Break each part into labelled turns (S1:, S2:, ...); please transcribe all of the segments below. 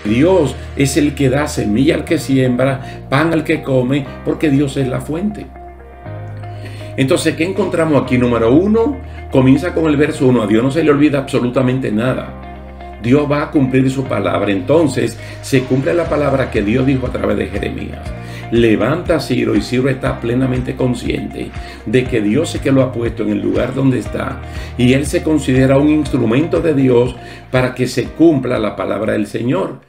S1: Dios es el que da semilla al que siembra, pan al que come, porque Dios es la fuente. Entonces, ¿qué encontramos aquí? Número 1, comienza con el verso 1. A Dios no se le olvida absolutamente nada. Dios va a cumplir su palabra. Entonces, se cumple la palabra que Dios dijo a través de Jeremías. Levanta a Ciro, y Ciro está plenamente consciente de que Dios es que lo ha puesto en el lugar donde está. Y él se considera un instrumento de Dios para que se cumpla la palabra del Señor.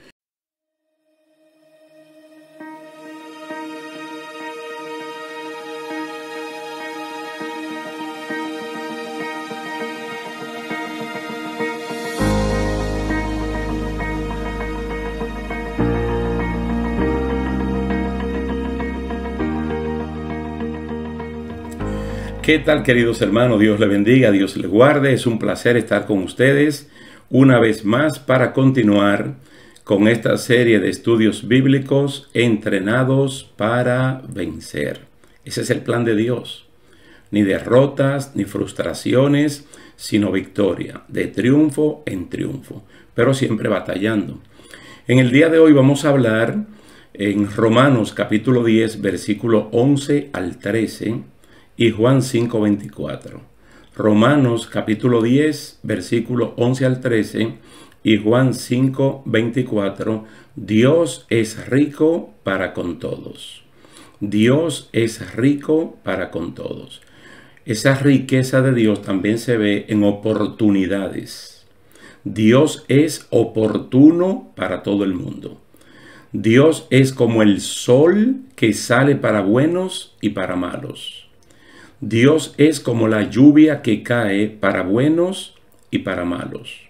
S1: ¿Qué tal, queridos hermanos? Dios les bendiga, Dios les guarde. Es un placer estar con ustedes una vez más para continuar con esta serie de estudios bíblicos entrenados para vencer. Ese es el plan de Dios. Ni derrotas, ni frustraciones, sino victoria, de triunfo en triunfo, pero siempre batallando. En el día de hoy vamos a hablar en Romanos capítulo 10, versículo 11 al 13, y Juan 5:24. Romanos capítulo 10, versículo 11 al 13 y Juan 5:24. Dios es rico para con todos. Dios es rico para con todos. Esa riqueza de Dios también se ve en oportunidades. Dios es oportuno para todo el mundo. Dios es como el sol que sale para buenos y para malos. Dios es como la lluvia que cae para buenos y para malos.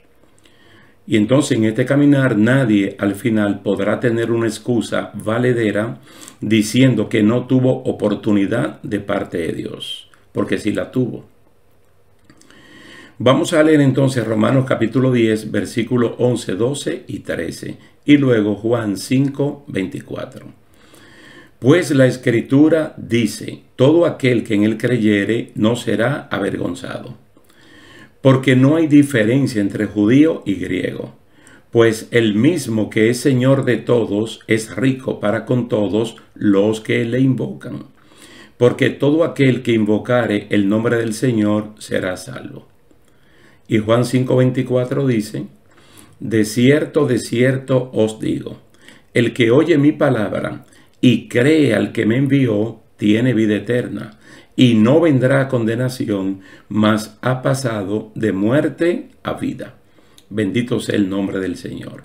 S1: Y entonces en este caminar nadie al final podrá tener una excusa valedera diciendo que no tuvo oportunidad de parte de Dios, porque sí la tuvo. Vamos a leer entonces Romanos capítulo 10, versículos 11, 12 y 13, y luego Juan 5:24. Pues la Escritura dice: todo aquel que en él creyere no será avergonzado. Porque no hay diferencia entre judío y griego, pues el mismo que es Señor de todos es rico para con todos los que le invocan. Porque todo aquel que invocare el nombre del Señor será salvo. Y Juan 5:24 dice: de cierto os digo, el que oye mi palabra y cree al que me envió, tiene vida eterna, y no vendrá a condenación, mas ha pasado de muerte a vida. Bendito sea el nombre del Señor.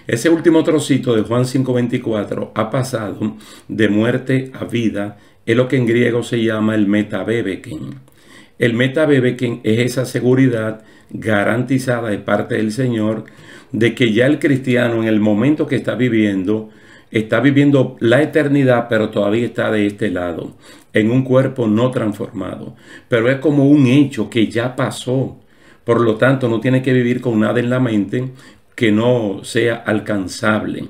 S1: Ese último trocito de Juan 5:24, ha pasado de muerte a vida, es lo que en griego se llama el metabebeken. El metabebeken es esa seguridad garantizada de parte del Señor de que ya el cristiano en el momento que está viviendo la eternidad, pero todavía está de este lado, en un cuerpo no transformado. Pero es como un hecho que ya pasó. Por lo tanto, no tiene que vivir con nada en la mente que no sea alcanzable,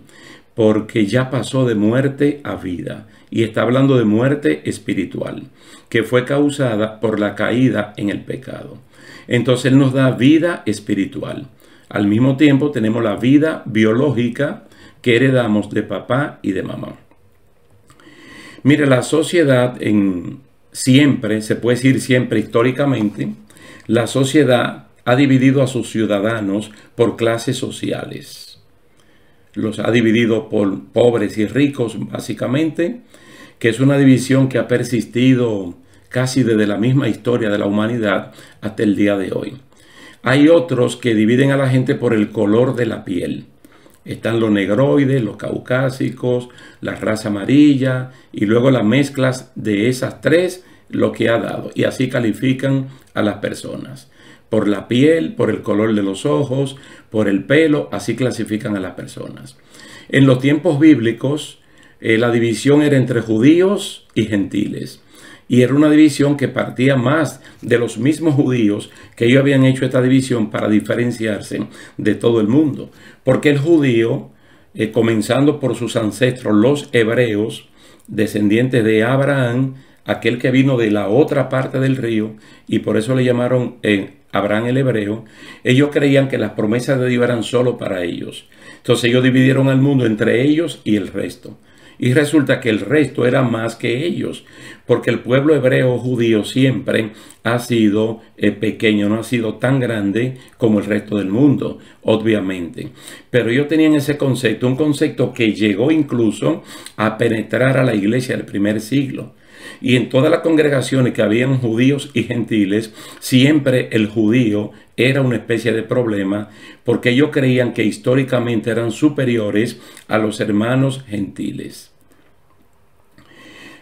S1: porque ya pasó de muerte a vida. Y está hablando de muerte espiritual, que fue causada por la caída en el pecado. Entonces, Él nos da vida espiritual. Al mismo tiempo, tenemos la vida biológica que heredamos de papá y de mamá. Mire, la sociedad siempre, se puede decir siempre históricamente, la sociedad ha dividido a sus ciudadanos por clases sociales. Los ha dividido por pobres y ricos, básicamente, que es una división que ha persistido casi desde la misma historia de la humanidad hasta el día de hoy. Hay otros que dividen a la gente por el color de la piel. Están los negroides, los caucásicos, la raza amarilla y luego las mezclas de esas tres, lo que ha dado. Y así califican a las personas. Por la piel, por el color de los ojos, por el pelo, así clasifican a las personas. En los tiempos bíblicos, la división era entre judíos y gentiles. Y era una división que partía más de los mismos judíos, que ellos habían hecho esta división para diferenciarse de todo el mundo. Porque el judío, comenzando por sus ancestros, los hebreos, descendientes de Abraham, aquel que vino de la otra parte del río, y por eso le llamaron Abraham el hebreo. Ellos creían que las promesas de Dios eran solo para ellos. Entonces ellos dividieron al mundo entre ellos y el resto. Y resulta que el resto era más que ellos, porque el pueblo hebreo judío siempre ha sido pequeño, no ha sido tan grande como el resto del mundo, obviamente. Pero ellos tenían ese concepto, un concepto que llegó incluso a penetrar a la iglesia del primer siglo. Y en todas las congregaciones que habían judíos y gentiles, siempre el judío era una especie de problema, porque ellos creían que históricamente eran superiores a los hermanos gentiles.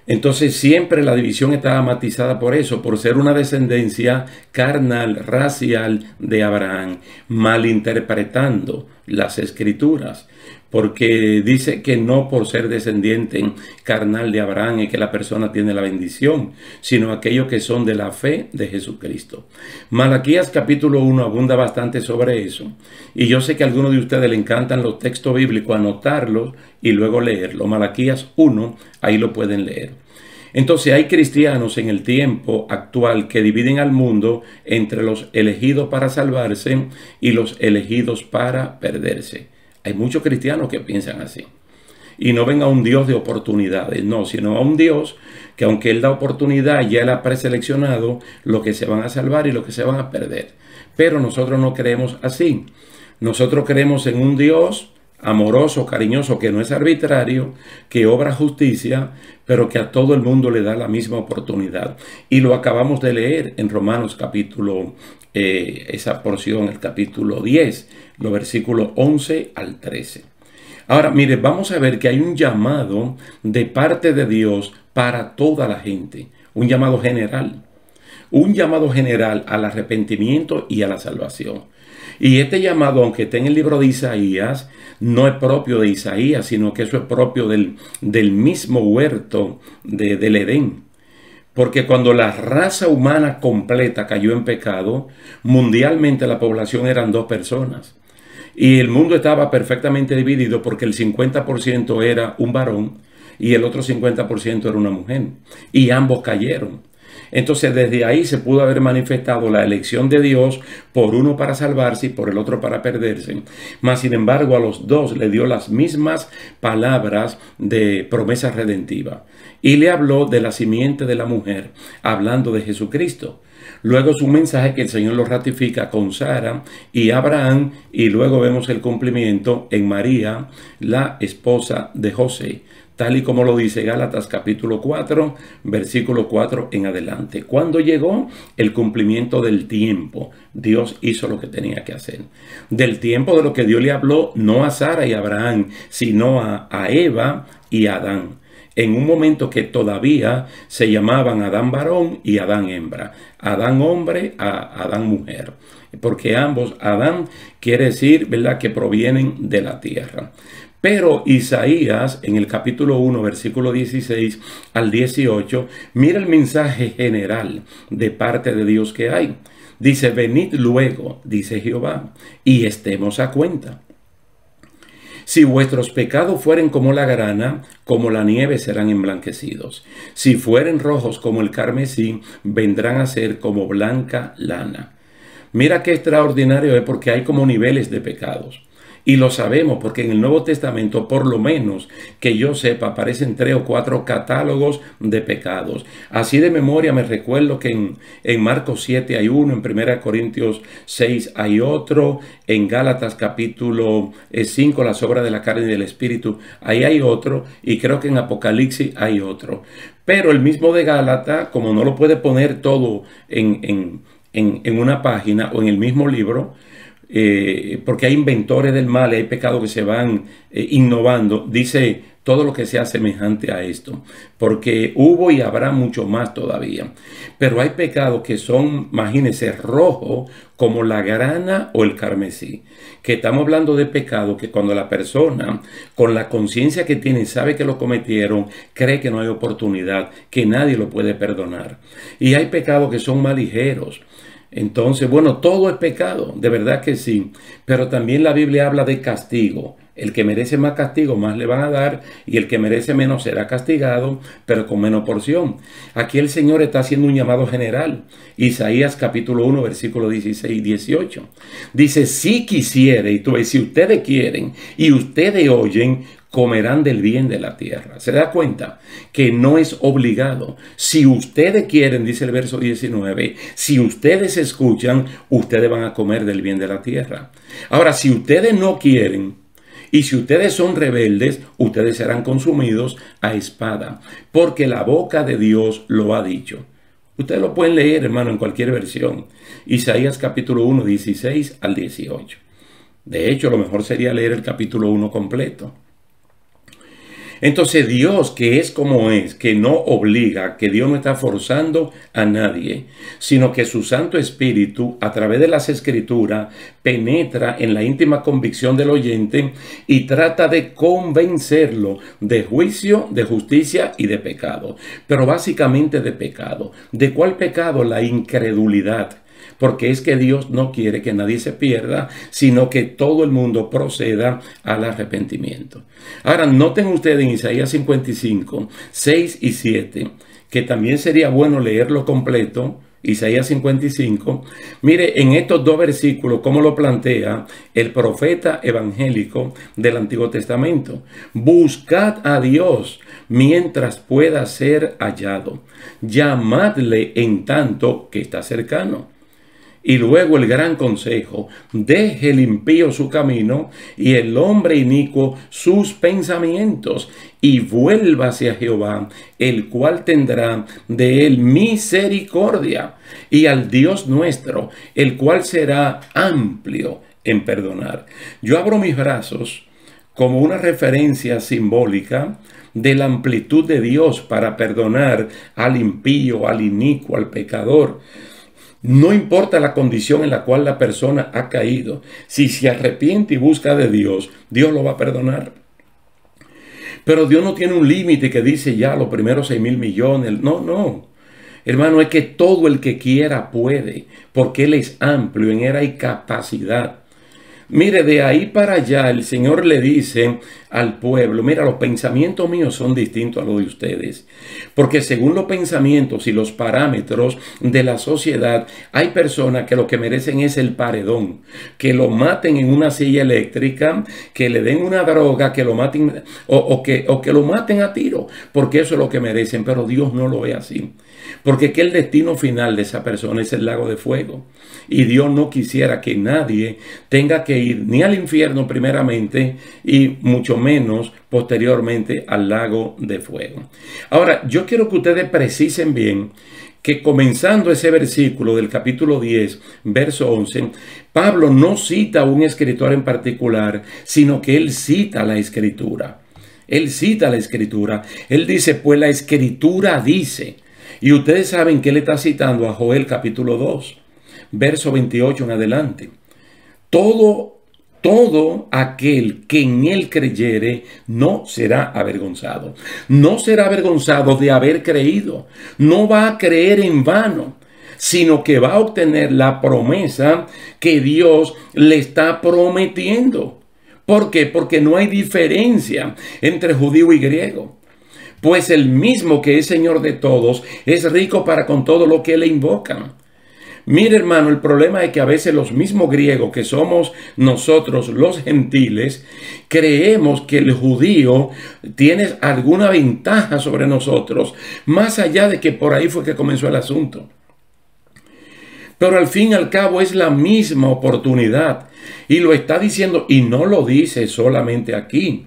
S1: Entonces siempre la división estaba matizada por eso, por ser una descendencia carnal, racial de Abraham, malinterpretando las escrituras, porque dice que no por ser descendiente carnal de Abraham es que la persona tiene la bendición, sino aquellos que son de la fe de Jesucristo. Malaquías capítulo 1 abunda bastante sobre eso, y yo sé que a algunos de ustedes le encantan los textos bíblicos, anotarlos y luego leerlos. Malaquías 1, ahí lo pueden leer. Entonces hay cristianos en el tiempo actual que dividen al mundo entre los elegidos para salvarse y los elegidos para perderse. Hay muchos cristianos que piensan así. Y no ven a un Dios de oportunidades, no, sino a un Dios que aunque Él da oportunidad, ya Él ha preseleccionado los que se van a salvar y los que se van a perder. Pero nosotros no creemos así. Nosotros creemos en un Dios amoroso, cariñoso, que no es arbitrario, que obra justicia, pero que a todo el mundo le da la misma oportunidad. Y lo acabamos de leer en Romanos capítulo, esa porción, el capítulo 10, los versículos 11 al 13. Ahora, mire, vamos a ver que hay un llamado de parte de Dios para toda la gente, un llamado general al arrepentimiento y a la salvación. Y este llamado, aunque está en el libro de Isaías, no es propio de Isaías, sino que eso es propio del mismo huerto del Edén. Porque cuando la raza humana completa cayó en pecado, mundialmente la población eran 2 personas. Y el mundo estaba perfectamente dividido porque el 50% era un varón y el otro 50% era una mujer. Y ambos cayeron. Entonces desde ahí se pudo haber manifestado la elección de Dios por uno para salvarse y por el otro para perderse. Mas sin embargo a los dos le dio las mismas palabras de promesa redentiva. Y le habló de la simiente de la mujer, hablando de Jesucristo. Luego es un mensaje que el Señor lo ratifica con Sara y Abraham, y luego vemos el cumplimiento en María, la esposa de José, tal y como lo dice Gálatas capítulo 4, versículo 4 en adelante. Cuando llegó el cumplimiento del tiempo, Dios hizo lo que tenía que hacer. Del tiempo de lo que Dios le habló, no a Sara y a Abraham, sino a Eva y a Adán. En un momento que todavía se llamaban Adán varón y Adán hembra. Adán hombre a Adán mujer. Porque ambos, Adán quiere decir, ¿verdad?, que provienen de la tierra. Pero Isaías, en el capítulo 1, versículo 16 al 18, mira el mensaje general de parte de Dios que hay. Dice, venid luego, dice Jehová, y estemos a cuenta. Si vuestros pecados fueren como la grana, como la nieve serán emblanquecidos. Si fueren rojos como el carmesí, vendrán a ser como blanca lana. Mira qué extraordinario es, porque hay como niveles de pecados. Y lo sabemos porque en el Nuevo Testamento, por lo menos que yo sepa, aparecen 3 o 4 catálogos de pecados. Así de memoria me recuerdo que en Marcos 7 hay uno, en 1 Corintios 6 hay otro, en Gálatas capítulo 5, las obras de la carne y del espíritu, ahí hay otro, y creo que en Apocalipsis hay otro. Pero el mismo de Gálatas, como no lo puede poner todo en una página o en el mismo libro, porque hay inventores del mal y hay pecados que se van innovando, dice todo lo que sea semejante a esto, porque hubo y habrá mucho más todavía. Pero hay pecados que son, imagínense, rojos como la grana o el carmesí, que estamos hablando de pecados que cuando la persona con la conciencia que tiene sabe que lo cometieron, cree que no hay oportunidad, que nadie lo puede perdonar. Y hay pecados que son más ligeros. Entonces, bueno, todo es pecado, de verdad que sí. Pero también la Biblia habla de castigo. El que merece más castigo, más le van a dar, y el que merece menos será castigado, pero con menos porción. Aquí el Señor está haciendo un llamado general. Isaías capítulo 1, versículo 16 y 18. Dice, si quisiere, y tú ves, si ustedes quieren y ustedes oyen, comerán del bien de la tierra. ¿Se da cuenta? Que no es obligado. Si ustedes quieren, dice el verso 19, si ustedes escuchan, ustedes van a comer del bien de la tierra. Ahora, si ustedes no quieren, y si ustedes son rebeldes, ustedes serán consumidos a espada, porque la boca de Dios lo ha dicho. Ustedes lo pueden leer, hermano, en cualquier versión. Isaías capítulo 1, 16 al 18. De hecho, lo mejor sería leer el capítulo 1 completo. Entonces Dios, que es como es, que no obliga, que Dios no está forzando a nadie, sino que su Santo Espíritu, a través de las Escrituras, penetra en la íntima convicción del oyente y trata de convencerlo de juicio, de justicia y de pecado. Pero básicamente de pecado. ¿De cuál pecado? La incredulidad. Porque es que Dios no quiere que nadie se pierda, sino que todo el mundo proceda al arrepentimiento. Ahora, noten ustedes en Isaías 55, 6 y 7, que también sería bueno leerlo completo, Isaías 55. Mire, en estos dos versículos, cómo lo plantea el profeta evangélico del Antiguo Testamento. Buscad a Dios mientras pueda ser hallado. Llamadle en tanto que está cercano. Y luego el gran consejo, deje el impío su camino y el hombre inicuo sus pensamientos, y vuélvase a Jehová, el cual tendrá de él misericordia, y al Dios nuestro, el cual será amplio en perdonar. Yo abro mis brazos como una referencia simbólica de la amplitud de Dios para perdonar al impío, al inicuo, al pecador. No importa la condición en la cual la persona ha caído, si se arrepiente y busca de Dios, Dios lo va a perdonar. Pero Dios no tiene un límite que dice ya los primeros 6,000 millones. No, no. Hermano, es que todo el que quiera puede, porque Él es amplio, en Él hay capacidad. Mire, de ahí para allá el Señor le dice al pueblo, mira, los pensamientos míos son distintos a los de ustedes. Porque según los pensamientos y los parámetros de la sociedad, hay personas que lo que merecen es el paredón. Que lo maten en una silla eléctrica, que le den una droga, que lo maten o que lo maten a tiro. Porque eso es lo que merecen, pero Dios no lo ve así. Porque que el destino final de esa persona es el lago de fuego. Y Dios no quisiera que nadie tenga que ir ni al infierno primeramente y mucho menos posteriormente al lago de fuego. Ahora, yo quiero que ustedes precisen bien que comenzando ese versículo del capítulo 10, verso 11, Pablo no cita a un escritor en particular, sino que él cita la Escritura. Él cita la Escritura. Él dice, pues la Escritura dice. Y ustedes saben que él está citando a Joel capítulo 2, verso 28 en adelante. Todo aquel que en él creyere no será avergonzado. No será avergonzado de haber creído. No va a creer en vano, sino que va a obtener la promesa que Dios le está prometiendo. ¿Por qué? Porque no hay diferencia entre judío y griego. Pues el mismo que es Señor de todos es rico para con todo lo que le invocan. Mire, hermano, el problema es que a veces los mismos griegos que somos nosotros los gentiles, creemos que el judío tiene alguna ventaja sobre nosotros, más allá de que por ahí fue que comenzó el asunto. Pero al fin y al cabo es la misma oportunidad y lo está diciendo, y no lo dice solamente aquí.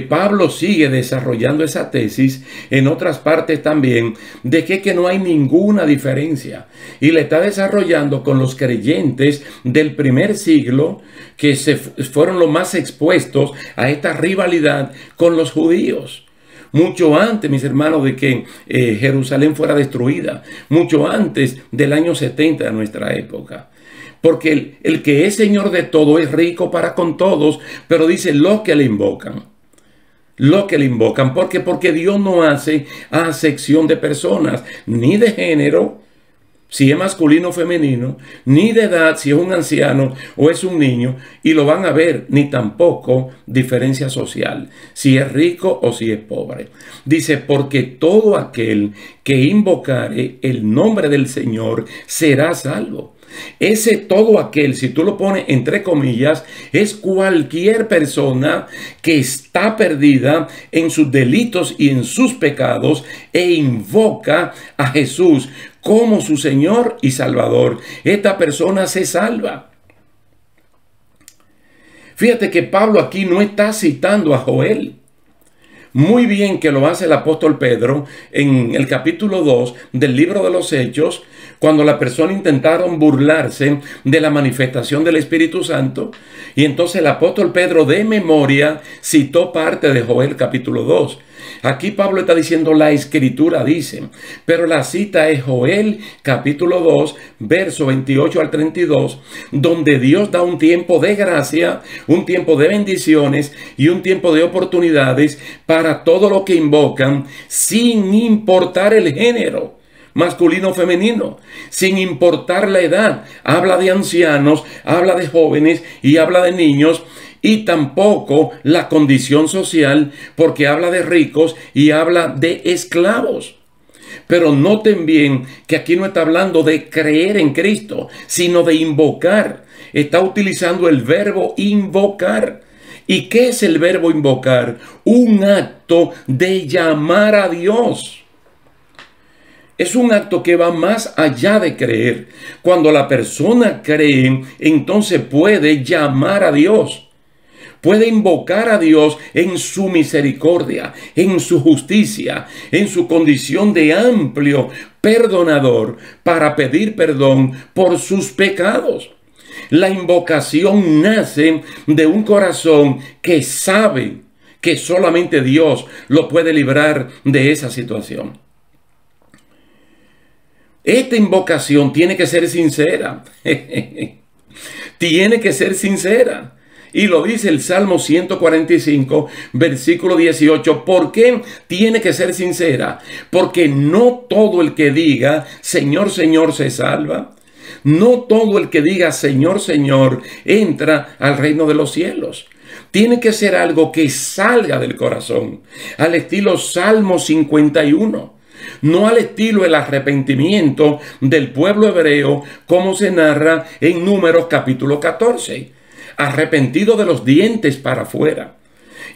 S1: Pablo sigue desarrollando esa tesis en otras partes también de que no hay ninguna diferencia y la está desarrollando con los creyentes del primer siglo que fueron los más expuestos a esta rivalidad con los judíos. Mucho antes, mis hermanos, de que Jerusalén fuera destruida, mucho antes del año 70 de nuestra época. Porque el que es Señor de todo es rico para con todos, pero dice los que le invocan. Lo que le invocan. ¿Por qué? Porque Dios no hace acepción de personas, ni de género, si es masculino o femenino, ni de edad, si es un anciano o es un niño, y lo van a ver, ni tampoco diferencia social, si es rico o si es pobre. Dice, porque todo aquel que invocare el nombre del Señor será salvo. Ese todo aquel, si tú lo pones entre comillas, es cualquier persona que está perdida en sus delitos y en sus pecados e invoca a Jesús como su Señor y Salvador. Esta persona se salva. Fíjate que Pablo aquí no está citando a Joel. Muy bien que lo hace el apóstol Pedro en el capítulo 2 del libro de los Hechos, cuando las personas intentaron burlarse de la manifestación del Espíritu Santo. Y entonces el apóstol Pedro de memoria citó parte de Joel capítulo 2. Aquí Pablo está diciendo la Escritura dice, pero la cita es Joel capítulo 2, verso 28 al 32, donde Dios da un tiempo de gracia, un tiempo de bendiciones y un tiempo de oportunidades para todo lo que invocan, sin importar el género, masculino o femenino, sin importar la edad. Habla de ancianos, habla de jóvenes y habla de niños, y tampoco la condición social, porque habla de ricos y habla de esclavos. Pero noten bien que aquí no está hablando de creer en Cristo, sino de invocar. Está utilizando el verbo invocar. ¿Y qué es el verbo invocar? Un acto de llamar a Dios. Es un acto que va más allá de creer. Cuando la persona cree, entonces puede llamar a Dios. Puede invocar a Dios en su misericordia, en su justicia, en su condición de amplio perdonador para pedir perdón por sus pecados. La invocación nace de un corazón que sabe que solamente Dios lo puede librar de esa situación. Esta invocación tiene que ser sincera. Tiene que ser sincera. Y lo dice el Salmo 145, versículo 18. ¿Por qué tiene que ser sincera? Porque no todo el que diga, Señor, Señor, se salva. No todo el que diga, Señor, Señor, entra al reino de los cielos. Tiene que ser algo que salga del corazón, al estilo Salmo 51. No al estilo del arrepentimiento del pueblo hebreo, como se narra en Números capítulo 14. Arrepentido de los dientes para afuera.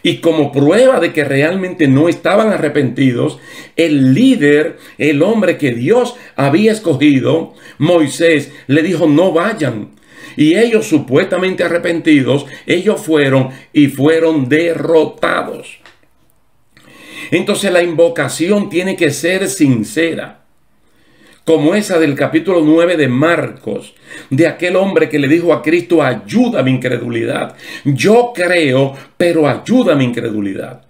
S1: Y como prueba de que realmente no estaban arrepentidos, el líder, el hombre que Dios había escogido, Moisés, le dijo, no vayan. Y ellos supuestamente arrepentidos, ellos fueron y fueron derrotados. Entonces la invocación tiene que ser sincera, como esa del capítulo 9 de Marcos, de aquel hombre que le dijo a Cristo, ayuda mi incredulidad. Yo creo, pero ayuda mi incredulidad.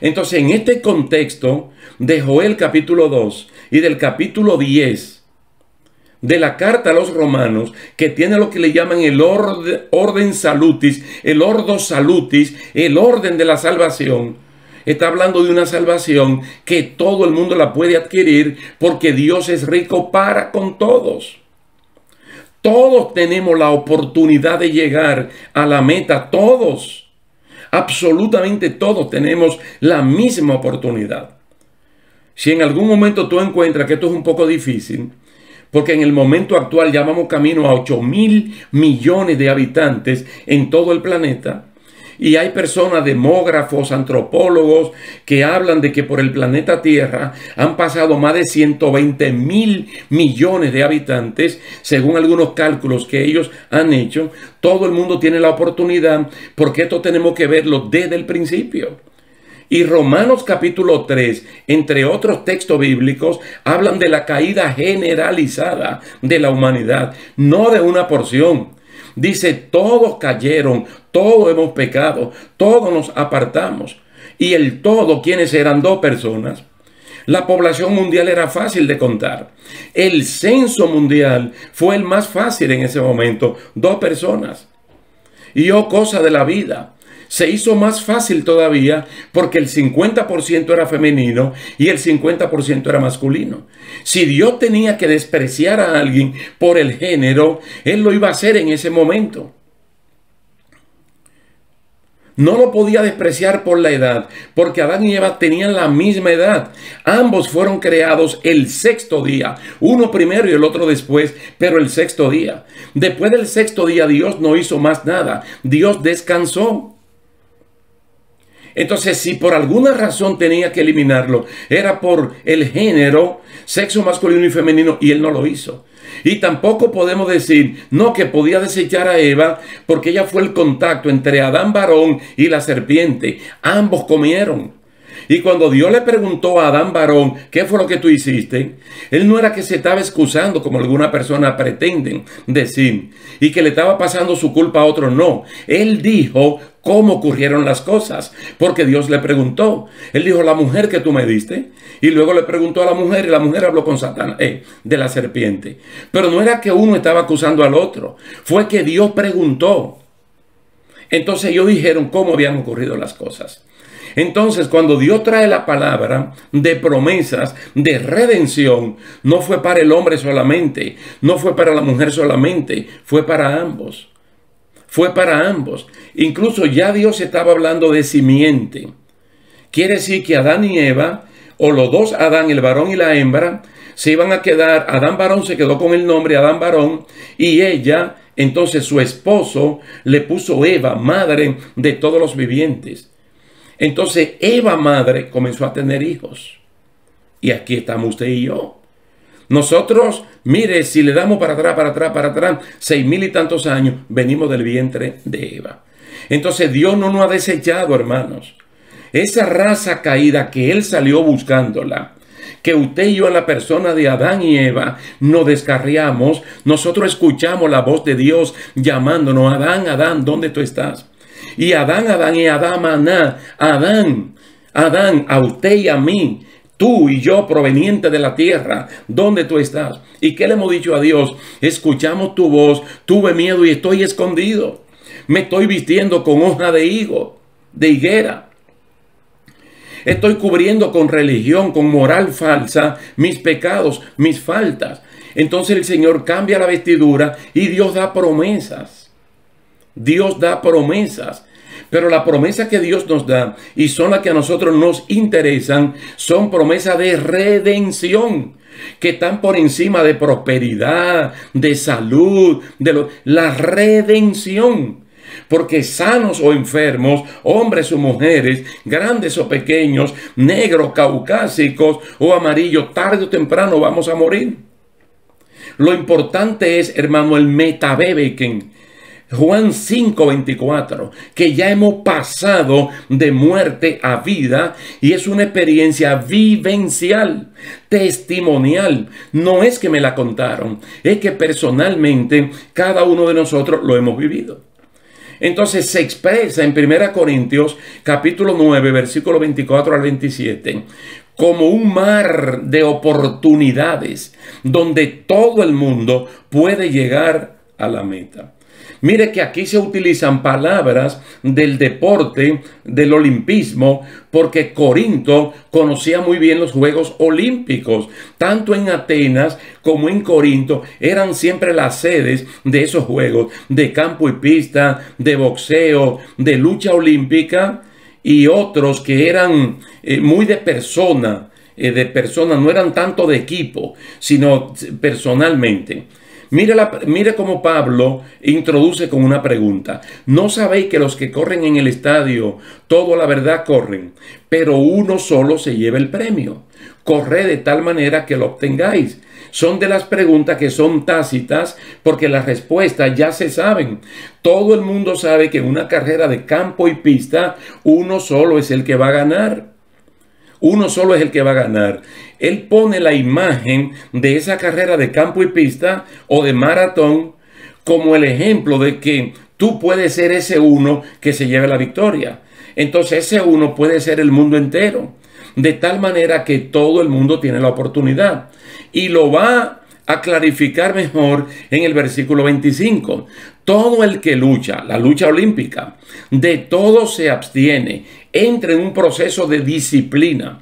S1: Entonces, en este contexto de Joel capítulo 2 y del capítulo 10 de la carta a los romanos, que tiene lo que le llaman el orden salutis, el ordo salutis, el orden de la salvación, está hablando de una salvación que todo el mundo la puede adquirir porque Dios es rico para con todos. Todos tenemos la oportunidad de llegar a la meta, todos. Absolutamente todos tenemos la misma oportunidad. Si en algún momento tú encuentras que esto es un poco difícil, porque en el momento actual ya vamos camino a 8.000 millones de habitantes en todo el planeta, y hay personas, demógrafos, antropólogos, que hablan de que por el planeta Tierra han pasado más de 120.000 millones de habitantes, según algunos cálculos que ellos han hecho. Todo el mundo tiene la oportunidad, porque esto tenemos que verlo desde el principio. Y Romanos capítulo 3, entre otros textos bíblicos, hablan de la caída generalizada de la humanidad, no de una porción. Dice, todos cayeron, todos hemos pecado, todos nos apartamos. Y el todo, ¿quiénes eran? Dos personas. La población mundial era fácil de contar. El censo mundial fue el más fácil en ese momento, 2 personas. Y cosa de la vida. se hizo más fácil todavía porque el 50% era femenino y el 50% era masculino. Si Dios tenía que despreciar a alguien por el género, Él lo iba a hacer en ese momento. No lo podía despreciar por la edad, porque Adán y Eva tenían la misma edad. Ambos fueron creados el sexto día, uno primero y el otro después, pero el sexto día. Después del sexto día Dios no hizo más nada, Dios descansó. Entonces, si por alguna razón tenía que eliminarlo, era por el género, sexo masculino y femenino, y Él no lo hizo. Y tampoco podemos decir, no, que podía desechar a Eva, porque ella fue el contacto entre Adán varón y la serpiente. Ambos comieron. Y cuando Dios le preguntó a Adán varón, ¿qué fue lo que tú hiciste? Él no era que se estaba excusando, como alguna persona pretenden decir, y que le estaba pasando su culpa a otro. No, él dijo cómo ocurrieron las cosas, porque Dios le preguntó. Él dijo, la mujer que tú me diste. Y luego le preguntó a la mujer, y la mujer habló con Satanás, de la serpiente. Pero no era que uno estaba acusando al otro, fue que Dios preguntó. Entonces ellos dijeron cómo habían ocurrido las cosas. Entonces, cuando Dios trae la palabra de promesas, de redención, no fue para el hombre solamente, no fue para la mujer solamente, fue para ambos. Fue para ambos. Incluso ya Dios estaba hablando de simiente. Quiere decir que Adán y Eva, o los dos Adán, el varón y la hembra, se iban a quedar, Adán varón se quedó con el nombre Adán varón, y ella, entonces su esposo, le puso Eva, madre de todos los vivientes. Entonces Eva madre comenzó a tener hijos. Y aquí estamos usted y yo. Nosotros, mire, si le damos para atrás, 6,000 y tantos años, venimos del vientre de Eva. Entonces Dios no nos ha desechado, hermanos. Esa raza caída que Él salió buscándola, que usted y yo en la persona de Adán y Eva nos descarriamos, nosotros escuchamos la voz de Dios llamándonos, Adán, Adán, ¿dónde tú estás? Y Adán, Adán y Adán, Maná, Adán, Adán, a usted y a mí, tú y yo proveniente de la tierra, ¿dónde tú estás? ¿Y qué le hemos dicho a Dios? Escuchamos tu voz, tuve miedo y estoy escondido. Me estoy vistiendo con hoja de higo, de higuera. Estoy cubriendo con religión, con moral falsa, mis pecados, mis faltas. Entonces el Señor cambia la vestidura y Dios da promesas. Dios da promesas. Pero la promesa que Dios nos da, y son las que a nosotros nos interesan, son promesas de redención, que están por encima de prosperidad, de salud, la redención. Porque sanos o enfermos, hombres o mujeres, grandes o pequeños, negros, caucásicos o amarillos, tarde o temprano vamos a morir. Lo importante es, hermano, el metabebeken. Juan 5:24, que ya hemos pasado de muerte a vida y es una experiencia vivencial, testimonial. No es que me la contaron, es que personalmente cada uno de nosotros lo hemos vivido. Entonces se expresa en 1 Corintios capítulo 9, versículo 24 al 27, como un mar de oportunidades donde todo el mundo puede llegar a la meta. Mire que aquí se utilizan palabras del deporte, del olimpismo, porque Corinto conocía muy bien los Juegos Olímpicos. Tanto en Atenas como en Corinto eran siempre las sedes de esos juegos, de campo y pista, de boxeo, de lucha olímpica y otros que eran muy de persona, no eran tanto de equipo, sino personalmente. Mire cómo Pablo introduce con una pregunta. ¿No sabéis que los que corren en el estadio, todo a la verdad corren, pero uno solo se lleva el premio? Corred de tal manera que lo obtengáis. Son de las preguntas que son tácitas porque las respuestas ya se saben. Todo el mundo sabe que en una carrera de campo y pista, uno solo es el que va a ganar. Uno solo es el que va a ganar. Él pone la imagen de esa carrera de campo y pista o de maratón como el ejemplo de que tú puedes ser ese uno que se lleve la victoria. Entonces ese uno puede ser el mundo entero. De tal manera que todo el mundo tiene la oportunidad. Y lo va a clarificar mejor en el versículo 25. todo el que lucha, la lucha olímpica, de todo se abstiene, entra en un proceso de disciplina.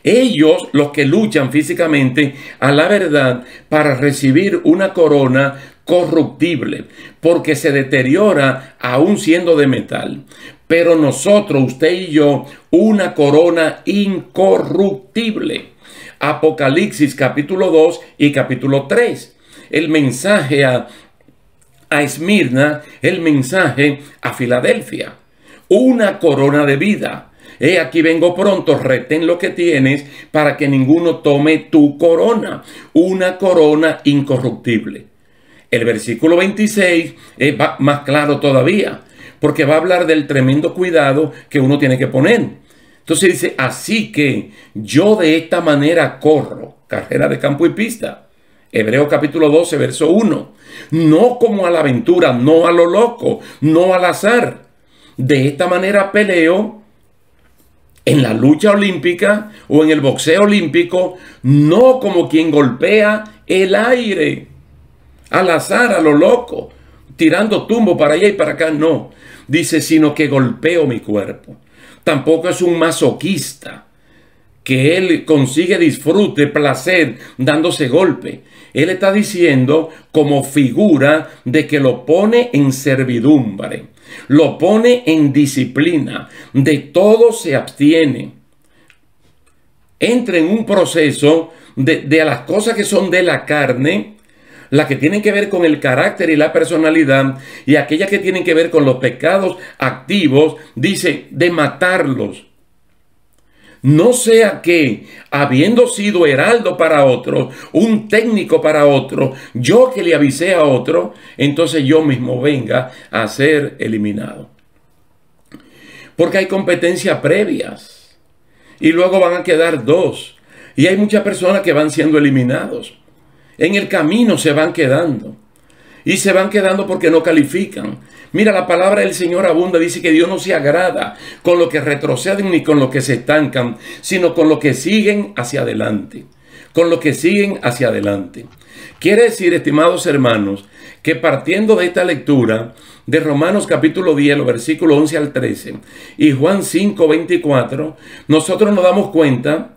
S1: Ellos, los que luchan físicamente a la verdad para recibir una corona corruptible, porque se deteriora aún siendo de metal. Pero nosotros, usted y yo, una corona incorruptible. Apocalipsis capítulo 2 y capítulo 3. El mensaje a Esmirna, el mensaje a Filadelfia. Una corona de vida. He aquí vengo pronto, retén lo que tienes para que ninguno tome tu corona. Una corona incorruptible. El versículo 26 es más claro todavía, porque va a hablar del tremendo cuidado que uno tiene que poner. Entonces dice, así que yo de esta manera corro, carrera de campo y pista. Hebreos capítulo 12, verso 1. No como a la aventura, no a lo loco, no al azar. De esta manera peleo en la lucha olímpica o en el boxeo olímpico, no como quien golpea el aire, al azar, a lo loco, tirando tumbo para allá y para acá, no. Dice, sino que golpeo mi cuerpo. Tampoco es un masoquista, que él consigue disfrute, placer, dándose golpe. Él está diciendo como figura de que lo pone en servidumbre, lo pone en disciplina, de todo se abstiene. Entra en un proceso de las cosas que son de la carne, las que tienen que ver con el carácter y la personalidad, y aquellas que tienen que ver con los pecados activos, dice, de matarlos. No sea que, habiendo sido heraldo para otro, un técnico para otro, yo que le avisé a otro, entonces yo mismo venga a ser eliminado. Porque hay competencias previas y luego van a quedar dos. Y hay muchas personas que van siendo eliminados. En el camino se van quedando. Y se van quedando porque no califican. Mira, la palabra del Señor abunda, dice que Dios no se agrada con lo que retroceden ni con lo que se estancan, sino con lo que siguen hacia adelante. Con lo que siguen hacia adelante. Quiere decir, estimados hermanos, que partiendo de esta lectura de Romanos capítulo 10, los versículos 11 al 13, y Juan 5, 24, nosotros nos damos cuenta.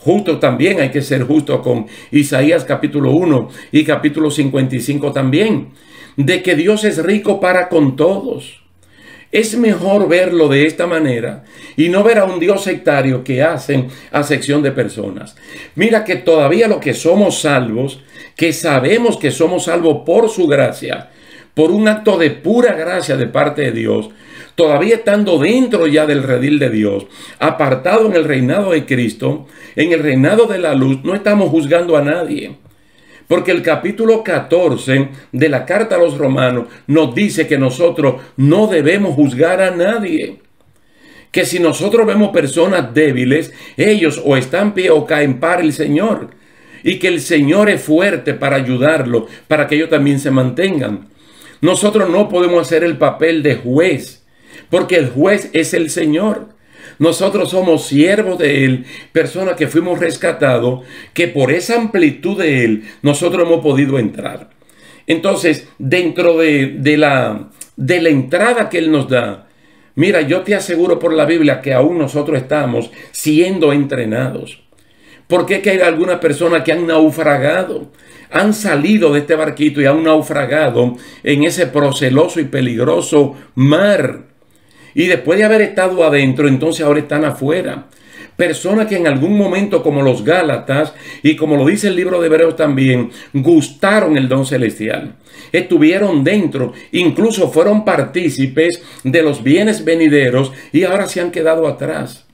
S1: Justo también hay que ser justo con Isaías capítulo 1 y capítulo 55 también, de que Dios es rico para con todos. Es mejor verlo de esta manera y no ver a un Dios sectario que hacen acepción de personas. Mira que todavía los que somos salvos, que sabemos que somos salvos por su gracia, por un acto de pura gracia de parte de Dios, todavía estando dentro ya del redil de Dios, apartado en el reinado de Cristo, en el reinado de la luz, no estamos juzgando a nadie. Porque el capítulo 14 de la carta a los romanos nos dice que nosotros no debemos juzgar a nadie. Que si nosotros vemos personas débiles, ellos o están pie o caen para el Señor. Y que el Señor es fuerte para ayudarlo, para que ellos también se mantengan. Nosotros no podemos hacer el papel de juez, porque el juez es el Señor. Nosotros somos siervos de Él, personas que fuimos rescatados, que por esa amplitud de Él nosotros hemos podido entrar. Entonces, dentro de la entrada que Él nos da, mira, yo te aseguro por la Biblia que aún nosotros estamos siendo entrenados. Porque es que hay algunas personas que han naufragado, han salido de este barquito y han naufragado en ese proceloso y peligroso mar. Y después de haber estado adentro, entonces ahora están afuera. Personas que en algún momento, como los Gálatas, y como lo dice el libro de Hebreos también, gustaron el don celestial. Estuvieron dentro, incluso fueron partícipes de los bienes venideros y ahora se han quedado atrás.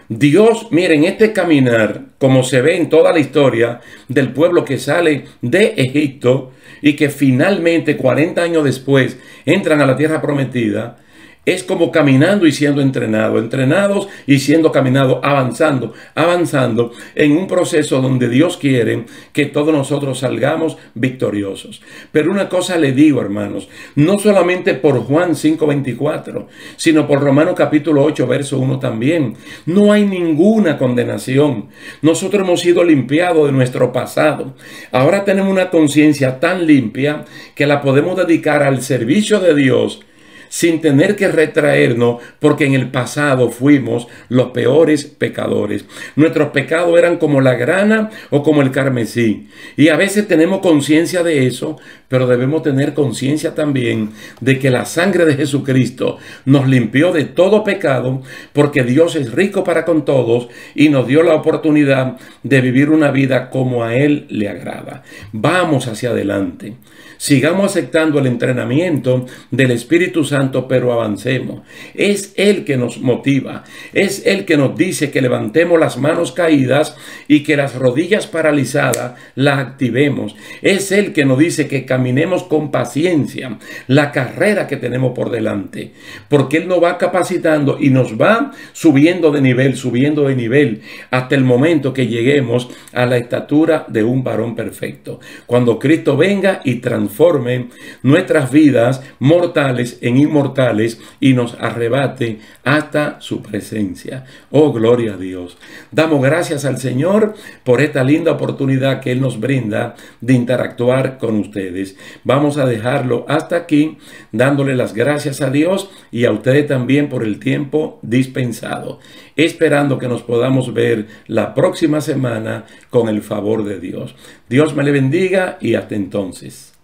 S1: Dios, miren, este caminar, como se ve en toda la historia del pueblo que sale de Egipto y que finalmente 40 años después entran a la tierra prometida, Es como caminando y siendo entrenado, entrenados y siendo caminado, avanzando, avanzando en un proceso donde Dios quiere que todos nosotros salgamos victoriosos. Pero una cosa le digo, hermanos, no solamente por Juan 5:24, sino por Romanos capítulo 8, verso 1 también. No hay ninguna condenación. Nosotros hemos sido limpiados de nuestro pasado. Ahora tenemos una conciencia tan limpia que la podemos dedicar al servicio de Dios sin tener que retraernos, porque en el pasado fuimos los peores pecadores. Nuestros pecados eran como la grana o como el carmesí. Y a veces tenemos conciencia de eso, pero debemos tener conciencia también de que la sangre de Jesucristo nos limpió de todo pecado, porque Dios es rico para con todos y nos dio la oportunidad de vivir una vida como a Él le agrada. Vamos hacia adelante. Sigamos aceptando el entrenamiento del Espíritu Santo, pero avancemos. Es Él que nos motiva. Es Él que nos dice que levantemos las manos caídas y que las rodillas paralizadas las activemos. Es Él que nos dice que caminemos con paciencia la carrera que tenemos por delante. Porque Él nos va capacitando y nos va subiendo de nivel, hasta el momento que lleguemos a la estatura de un varón perfecto. Cuando Cristo venga y transforme nuestras vidas mortales en inmortales y nos arrebate hasta su presencia. Oh, gloria a Dios. Damos gracias al Señor por esta linda oportunidad que Él nos brinda de interactuar con ustedes. Vamos a dejarlo hasta aquí, dándole las gracias a Dios y a ustedes también por el tiempo dispensado, esperando que nos podamos ver la próxima semana con el favor de Dios. Dios me le bendiga y hasta entonces.